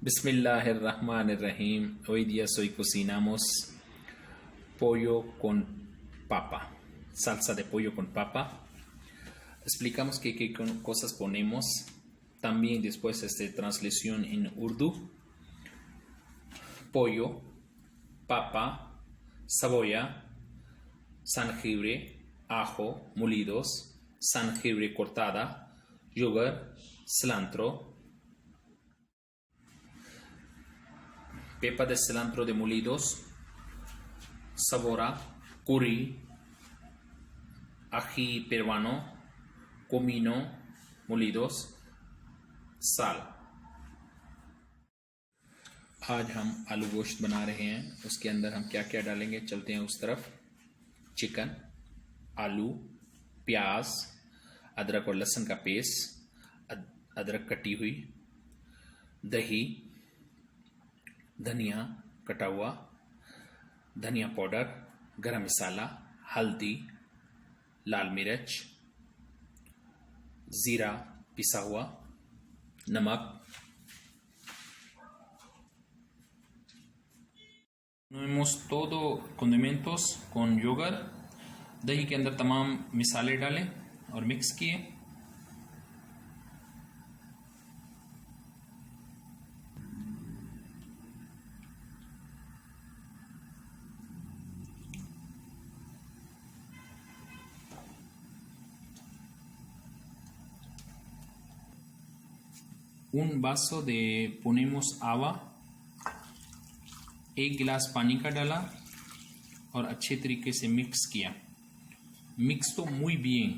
Bismillahirrahmanirrahim. Hoy día cocinamos pollo con papa, salsa de pollo con papa. Explicamos qué cosas ponemos. También después translación en Urdu. Pollo, papa, cebolla, jengibre, ajo molidos, jengibre cortada, yogur, cilantro, pepa de cilantro de molidos, sabora, curry, ají peruano, comino molidos, साल। आज हम आलू गोश्त बना रहे हैं। उसके अंदर हम क्या क्या डालेंगे, चलते हैं उस तरफ। चिकन, आलू, प्याज, अदरक और लहसुन का पेस्ट, अदरक कटी हुई, दही, धनिया कटा हुआ, धनिया पाउडर, गरम मसाला, हल्दी, लाल मिर्च, ज़ीरा पिसा हुआ, नमक। Unimos todo condimentos con yogur, दही के अंदर तमाम मिसाले डालें और मिक्स किए। Un vaso de ponemos agua, एक गिलास पानी का डाला और अच्छे तरीके से मिक्स किया। मिक्स तो muy bien।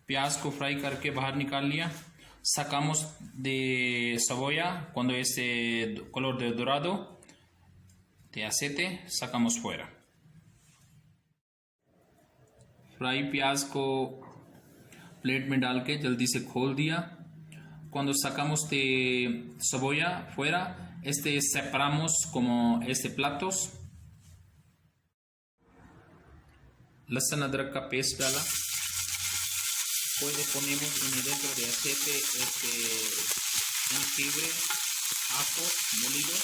प्याज को फ्राई करके बाहर निकाल लिया। Sacamos de cebolla cuando es de color de dorado de aceite, sacamos fuera। Fry प्याज को प्लेट में डाल के जल्दी से खोल दिया। Cuando sacamos de cebolla fuera, separamos como platos। लहसुन अदरक का पेस्ट डाला। Después ponemos dentro de aceite jengibre, ajo molido.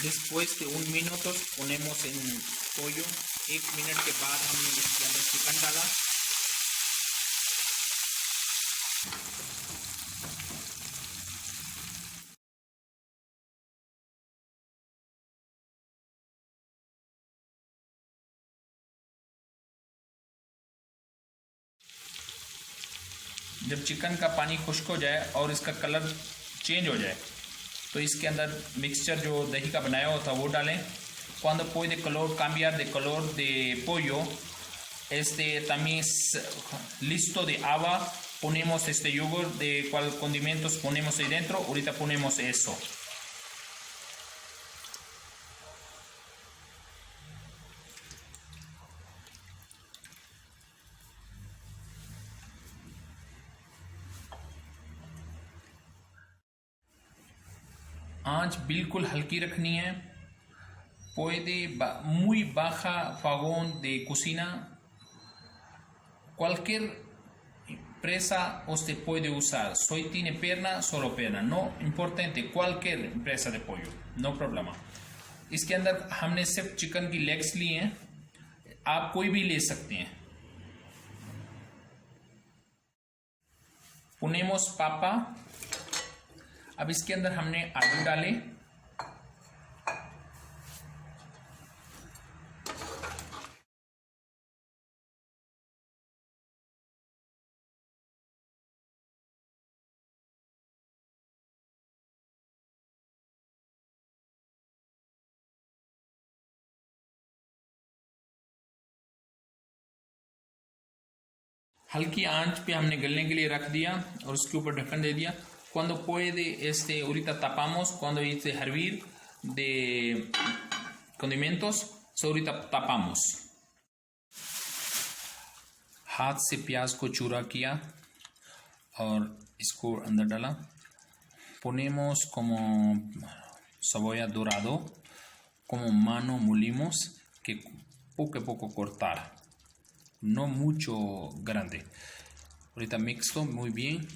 Después de 1 minuto ponemos en pollo। 1 minute के बाद हमने इसके अंदर चिकन डाला। जब चिकन का पानी खुश्क हो जाए और इसका कलर चेंज हो जाए तो इसके अंदर मिक्सचर जो दही का बनाया हुआ था वो डालें। Cuando puede cambiar de color de pollo, también listo de agua, ponemos yogur de cuál condimentos ponemos ahí dentro. Ahorita ponemos eso। आंच बिल्कुल हल्की रखनी है। Puede muy baja fogón de cocina। Cualquier presa usted puede usar। Soy tiene perna, solo perna, no importante, cualquier presa de pollo, no problema। इसके अंदर हमने सिर्फ chicken की लेग्स ली हैं, आप कोई भी ले सकते हैं। Ponemos papa। अब इसके अंदर हमने आलू डाले। हल्की आंच पे हमने गलने के लिए रख दिया और उसके ऊपर ढक्कन दे दिया. Cuando puede, ahorita tapamos, cuando hervir de condimentos, ahorita tapamos. हाथ से प्याज को चूरा किया और इसको अंदर डाला. Ponemos como cebolla dorado, como mano molimos, que poco a poco cortar, no mucho grande. Ahorita mixto muy bien.